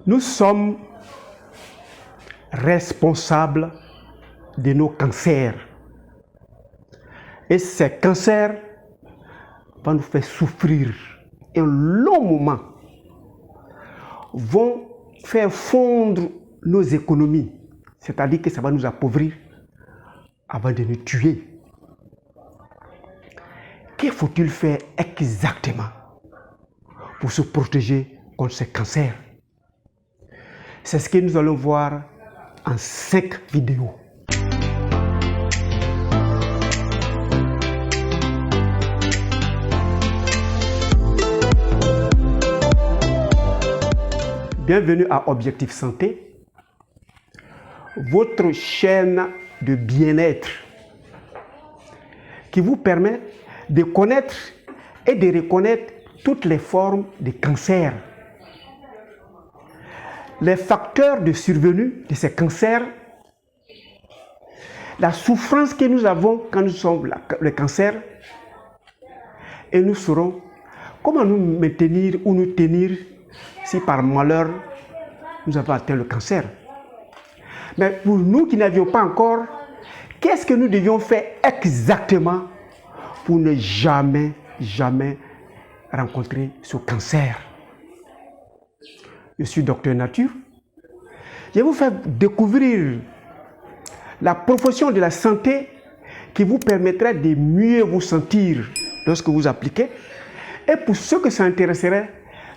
Nous sommes responsables de nos cancers. Et ces cancers vont nous faire souffrir un long moment, vont faire fondre nos économies, c'est-à-dire que ça va nous appauvrir avant de nous tuer. Que faut-il faire exactement pour se protéger contre ces cancers? C'est ce que nous allons voir en 5 vidéos. Bienvenue à Objectif Santé, votre chaîne de bien-être qui vous permet de connaître et de reconnaître toutes les formes de cancer, les facteurs de survenue de ces cancers, la souffrance que nous avons quand nous sommes le cancer, et nous saurons comment nous maintenir ou nous tenir si par malheur nous avons atteint le cancer. Mais pour nous qui n'avions pas encore, qu'est-ce que nous devions faire exactement pour ne jamais rencontrer ce cancer? Je suis Docteur Nature. Je vais vous faire découvrir la profession de la santé qui vous permettra de mieux vous sentir lorsque vous appliquez, et pour ceux que ça intéresserait,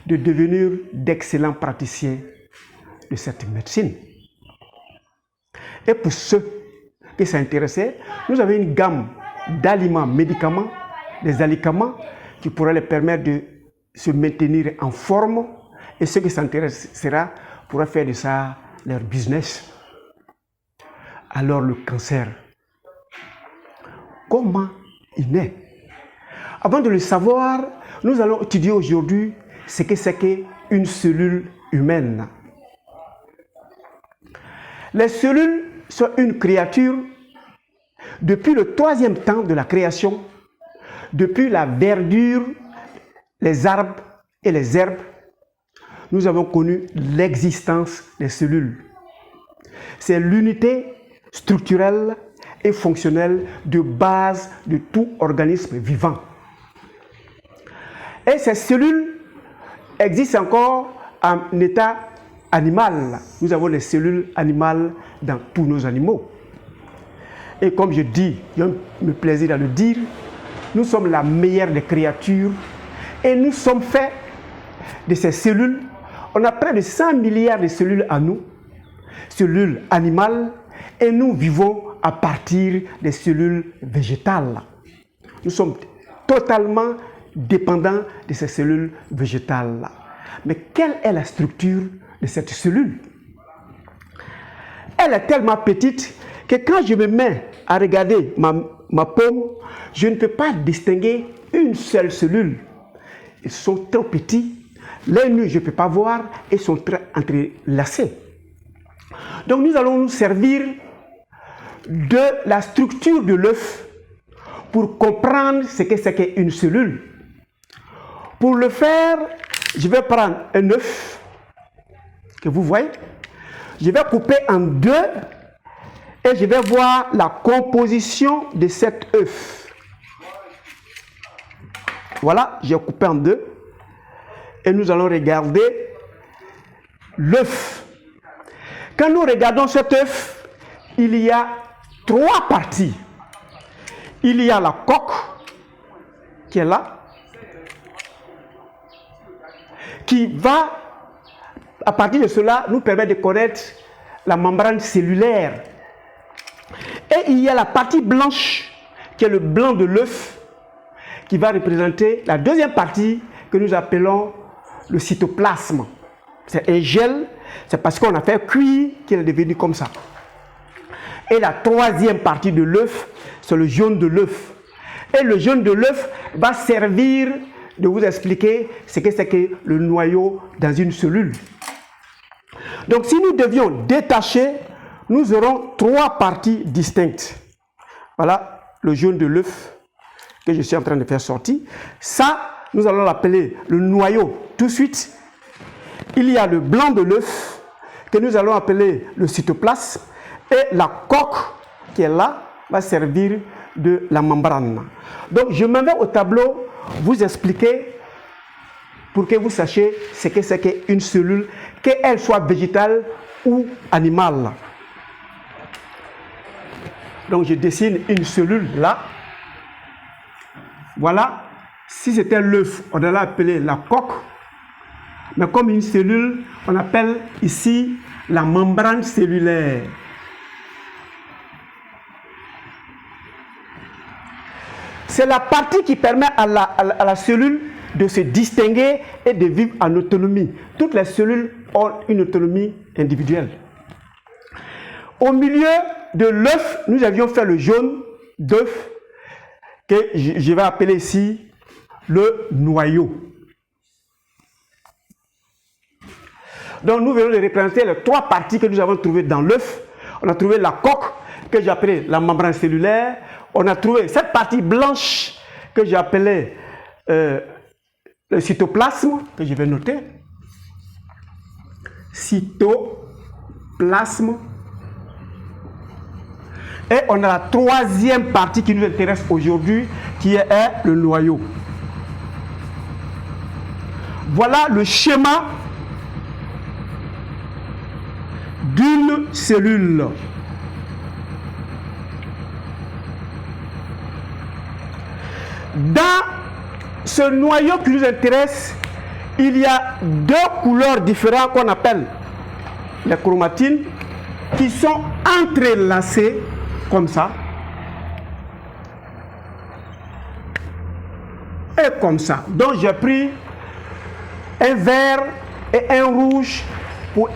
de devenir d'excellents praticiens de cette médecine. Et pour ceux que ça intéressait, nous avons une gamme d'aliments, médicaments, des alicaments qui pourraient leur permettre de se maintenir en forme, et ceux qui s'intéressera pourraient faire de ça leur business. Alors le cancer, comment il naît? Avant de le savoir, nous allons étudier aujourd'hui ce que c'est qu'une cellule humaine. Les cellules sont une créature depuis le 3e temps de la création, depuis la verdure, les arbres et les herbes. Nous avons connu l'existence des cellules. C'est l'unité structurelle et fonctionnelle de base de tout organisme vivant. Et ces cellules existent encore en état animal. Nous avons les cellules animales dans tous nos animaux. Et comme je dis, il me plaisir à le dire, nous sommes la meilleure des créatures et nous sommes faits de ces cellules. On a près de 100 milliards de cellules en nous, cellules animales, et nous vivons à partir des cellules végétales. Nous sommes totalement dépendants de ces cellules végétales. Mais quelle est la structure de cette cellule? Elle est tellement petite que quand je me mets à regarder ma paume, je ne peux pas distinguer une seule cellule. Ils sont trop petits, les nœuds je ne peux pas voir et sont très entrelacés. Donc nous allons nous servir de la structure de l'œuf pour comprendre ce que c'est qu'une cellule. Pour le faire, je vais prendre un œuf que vous voyez, je vais couper en deux et je vais voir la composition de cet œuf. Voilà, j'ai coupé en deux et nous allons regarder l'œuf. Quand nous regardons cet œuf, il y a 3 parties. Il y a la coque qui est là, qui va, à partir de cela, nous permettre de connaître la membrane cellulaire. Et il y a la partie blanche, qui est le blanc de l'œuf, qui va représenter la deuxième partie que nous appelons le cytoplasme. C'est un gel, c'est parce qu'on a fait cuire qu'il est devenu comme ça. Et la 3e partie de l'œuf, c'est le jaune de l'œuf. Et le jaune de l'œuf va servir de vous expliquer ce que c'est que le noyau dans une cellule. Donc si nous devions détacher, nous aurons 3 parties distinctes. Voilà le jaune de l'œuf que je suis en train de faire sortir. Ça, nous allons l'appeler le noyau tout de suite. il y a le blanc de l'œuf, que nous allons appeler le cytoplasme, et la coque qui est là va servir de la membrane. Donc je me mets au tableau, vous expliquer pour que vous sachiez ce que c'est qu'une cellule, qu'elle soit végétale ou animale. Donc je dessine une cellule là. Voilà. Si c'était l'œuf, on allait appeler la coque. Mais comme une cellule, on appelle ici la membrane cellulaire. C'est la partie qui permet à la cellule de se distinguer et de vivre en autonomie. Toutes les cellules ont une autonomie individuelle. Au milieu de l'œuf, nous avions fait le jaune d'œuf que je vais appeler ici le noyau. Donc nous venons de représenter les trois parties que nous avons trouvées dans l'œuf. On a trouvé la coque que j'ai appelée la membrane cellulaire. On a trouvé cette partie blanche que j'ai appelée le cytoplasme, que je vais noter. Cytoplasme. Et on a la troisième partie qui nous intéresse aujourd'hui, qui est le noyau. Voilà le schéma d'une cellule. Dans ce noyau qui nous intéresse, il y a deux couleurs différentes qu'on appelle les chromatines, qui sont entrelacées comme ça et comme ça. Donc j'ai pris un vert et un rouge pour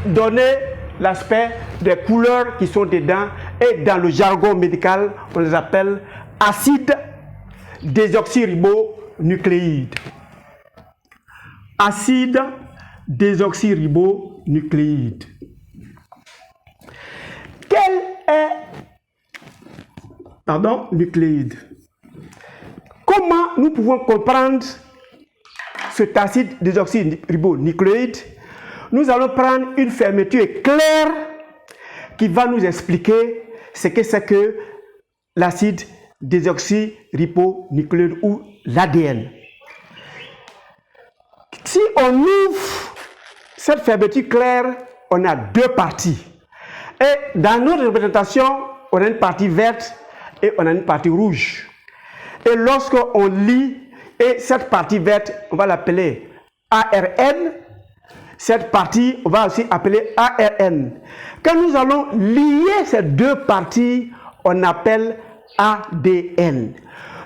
donner l'aspect des couleurs qui sont dedans, et dans le jargon médical on les appelle acides désoxyribonucléides. Acide désoxyribonucléide. Quel est nucléide? Comment nous pouvons comprendre cet acide désoxyribonucléide? Nous allons prendre une fermeture éclair qui va nous expliquer ce que c'est que l'acide désoxyribonucléide ou l'ADN. Si on ouvre cette fermeture claire, on a deux parties. Et dans notre représentation, on a une partie verte et on a une partie rouge. Et lorsqu'on lit, et cette partie verte, on va l'appeler ARN. Cette partie, on va aussi appeler ARN. Quand nous allons lier ces deux parties, on appelle ADN.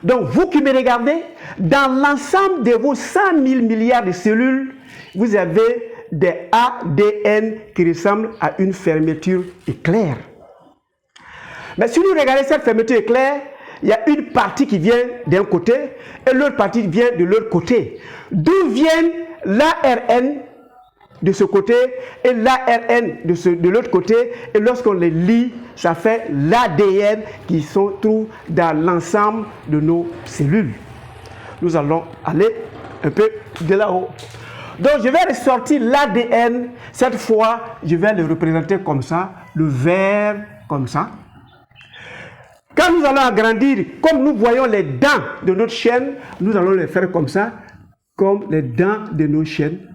Donc, vous qui me regardez, dans l'ensemble de vos 100 000 milliards de cellules, vous avez des ADN qui ressemblent à une fermeture éclair. Mais si vous regardez cette fermeture éclair, il y a une partie qui vient d'un côté et l'autre partie vient de l'autre côté. D'où viennent l'ARN de ce côté et l'ARN de l'autre côté, et lorsqu'on les lie, ça fait l'ADN qui se trouve dans l'ensemble de nos cellules. Nous allons aller un peu de là-haut. Donc je vais ressortir l'ADN, cette fois je vais le représenter comme ça, le vert comme ça. Quand nous allons agrandir, comme nous voyons les dents de notre chaîne, nous allons les faire comme ça, comme les dents de nos chaînes.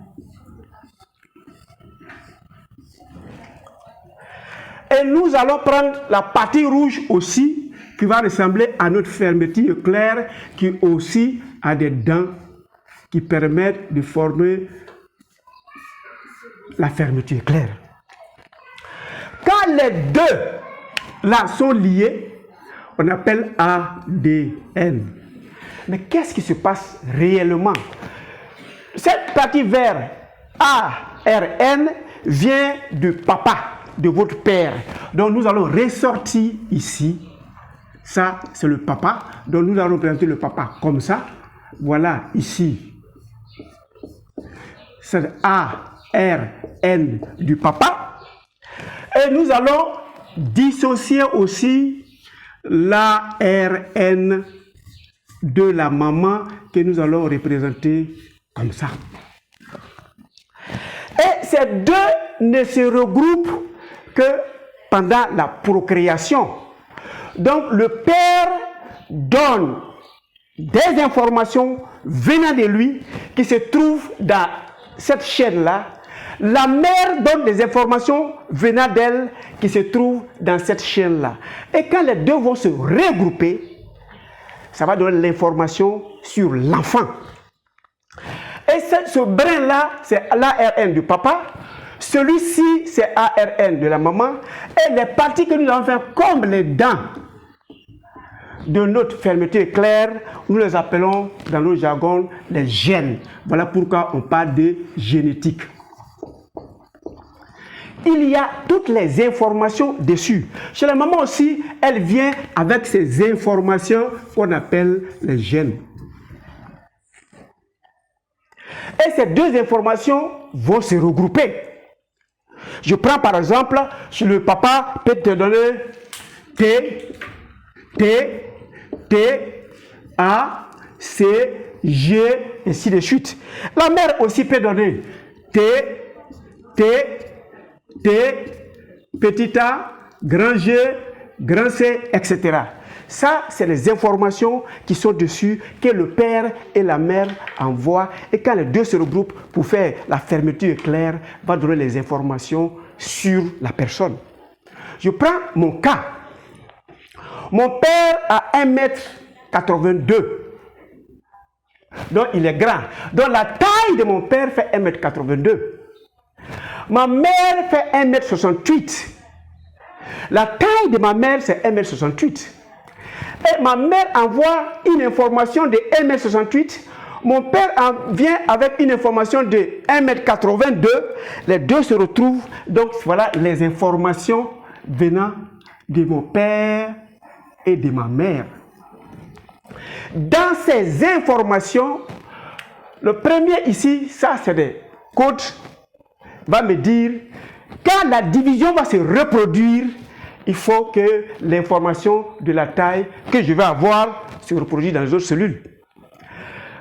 Et nous allons prendre la partie rouge aussi, qui va ressembler à notre fermeture claire, qui aussi a des dents qui permettent de former la fermeture claire. Quand les deux là sont liés, on appelle ADN. Mais qu'est-ce qui se passe réellement? Cette partie verte ARN vient du papa, de votre père. Donc nous allons ressortir ici. Ça, c'est le papa. Donc nous allons représenter le papa comme ça. Voilà ici. C'est ARN du papa. Et nous allons dissocier aussi l'ARN de la maman que nous allons représenter comme ça. Et ces deux ne se regroupent que pendant la procréation. Donc le père donne des informations venant de lui qui se trouvent dans cette chaîne-là. La mère donne des informations venant d'elle qui se trouvent dans cette chaîne-là. Et quand les deux vont se regrouper, ça va donner l'information sur l'enfant. Et ce brin-là, c'est l'ARN du papa. Celui-ci, c'est ARN de la maman. Et les parties que nous allons faire comme les dents de notre fermeture éclair, nous les appelons dans nos jargons les gènes. Voilà pourquoi on parle de génétique. Il y a toutes les informations dessus. Chez la maman aussi, elle vient avec ces informations qu'on appelle les gènes. Et ces deux informations vont se regrouper. Je prends par exemple, si le papa peut te donner T, A, C, G, et ainsi de suite. La mère aussi peut donner T, petit a, grand G, grand C, etc. Ça, c'est les informations qui sont dessus, que le père et la mère envoient. Et quand les deux se regroupent pour faire la fermeture éclair, va donner les informations sur la personne. Je prends mon cas. Mon père a 1,82 m. Donc, il est grand. Donc, la taille de mon père fait 1,82 m. Ma mère fait 1,68 m. La taille de ma mère, c'est 1,68 m. Et ma mère envoie une information de 1,68 m. Mon père vient avec une information de 1,82 m. Les deux se retrouvent. Donc, voilà les informations venant de mon père et de ma mère. Dans ces informations, le premier ici, ça c'est des codes, va me dire, quand la division va se reproduire, il faut que l'information de la taille que je vais avoir se reproduise dans les autres cellules.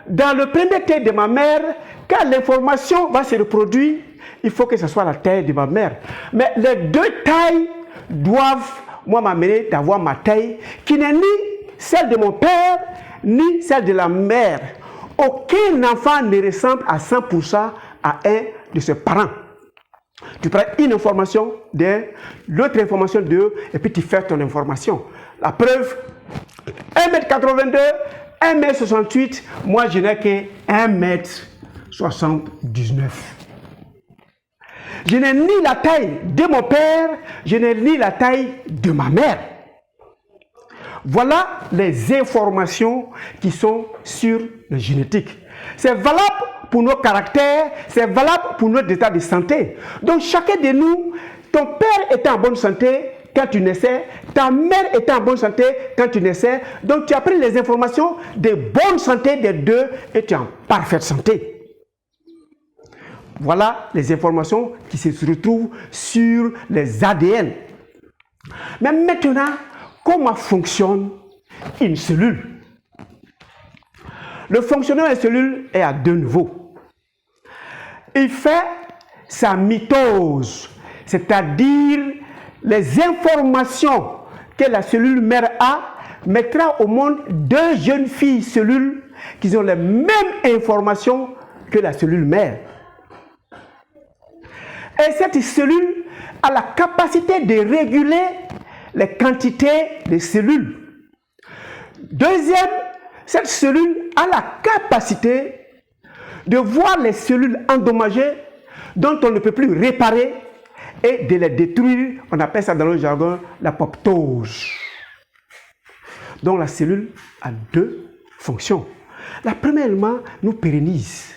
Dans le premier taille de ma mère, quand l'information va se reproduire, il faut que ce soit la taille de ma mère. Mais les deux tailles doivent, moi, m'amener d'avoir ma taille, qui n'est ni celle de mon père, ni celle de la mère. Aucun enfant ne ressemble à 100% à un de ses parents. Tu prends une information d'un, l'autre information d'eux, et puis tu fais ton information. La preuve, 1,82 m, 1,68 m, moi je n'ai que 1,79 m. Je n'ai ni la taille de mon père, je n'ai ni la taille de ma mère. Voilà les informations qui sont sur la génétique. C'est valable pour nos caractères, c'est valable pour notre état de santé. Donc chacun de nous, ton père était en bonne santé quand tu naissais, ta mère était en bonne santé quand tu naissais. Donc tu as pris les informations de bonne santé des deux et tu es en parfaite santé. Voilà les informations qui se retrouvent sur les ADN. Mais maintenant, comment fonctionne une cellule? Le fonctionnement d'une cellule est à deux niveaux. Il fait sa mitose, c'est-à-dire les informations que la cellule mère a, mettra au monde deux jeunes filles cellules qui ont les mêmes informations que la cellule mère. Et cette cellule a la capacité de réguler les quantités de cellules. Deuxième, cette cellule a la capacité de voir les cellules endommagées dont on ne peut plus réparer et de les détruire. On appelle ça dans le jargon l'apoptose. Donc la cellule a deux fonctions. La première élément nous pérennise,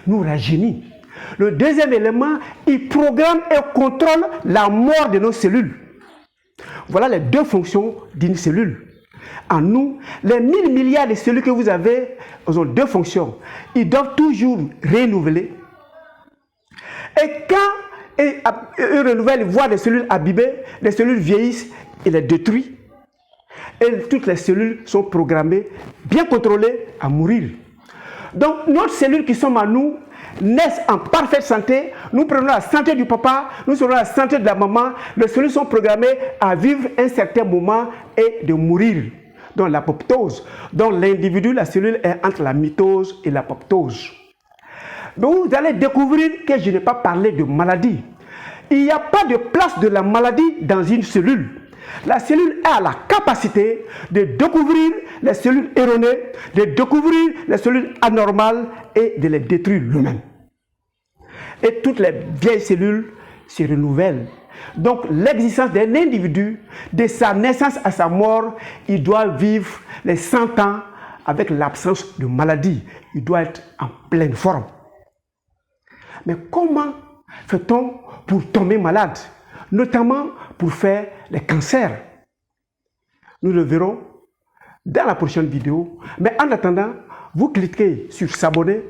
nous rajeunit. Le deuxième élément, il programme et contrôle la mort de nos cellules. Voilà les deux fonctions d'une cellule. En nous, les 1000 milliards de cellules que vous avez, elles ont deux fonctions. Ils doivent toujours renouveler. Et quand ils renouvellent, ils voient des cellules abîmées, les cellules vieillissent, ils les détruisent. Et toutes les cellules sont programmées, bien contrôlées, à mourir. Donc, nos cellules qui sont en nous, naissent en parfaite santé, nous prenons la santé du papa, nous prenons la santé de la maman, les cellules sont programmées à vivre un certain moment et de mourir. Donc l'apoptose. Donc l'individu, la cellule est entre la mitose et l'apoptose. Donc vous allez découvrir que je n'ai pas parlé de maladie. Il n'y a pas de place de la maladie dans une cellule. La cellule a la capacité de découvrir les cellules erronées, de découvrir les cellules anormales et de les détruire lui-même. Et toutes les vieilles cellules se renouvellent. Donc l'existence d'un individu, de sa naissance à sa mort, il doit vivre les 100 ans avec l'absence de maladie. Il doit être en pleine forme. Mais comment fait-on pour tomber malade, notamment pour faire les cancers? Nous le verrons dans la prochaine vidéo. Mais en attendant, vous cliquez sur s'abonner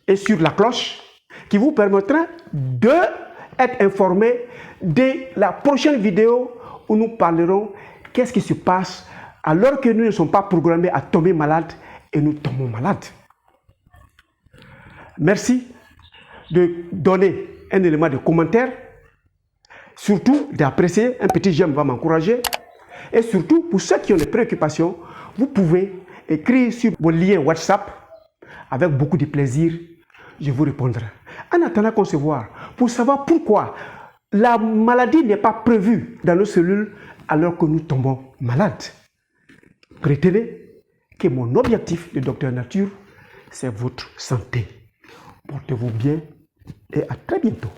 et sur la cloche qui vous permettra d'être informé de la prochaine vidéo où nous parlerons qu'est-ce qui se passe alors que nous ne sommes pas programmés à tomber malade et nous tombons malades. Merci de donner un élément de commentaire, surtout d'apprécier, un petit j'aime va m'encourager, et surtout pour ceux qui ont des préoccupations, vous pouvez écrire sur mon lien WhatsApp avec beaucoup de plaisir, je vous répondrai. En attendant qu'on se voit, pour savoir pourquoi la maladie n'est pas prévue dans nos cellules alors que nous tombons malades. Retenez que mon objectif de Docteur Nature, c'est votre santé. Portez-vous bien et à très bientôt.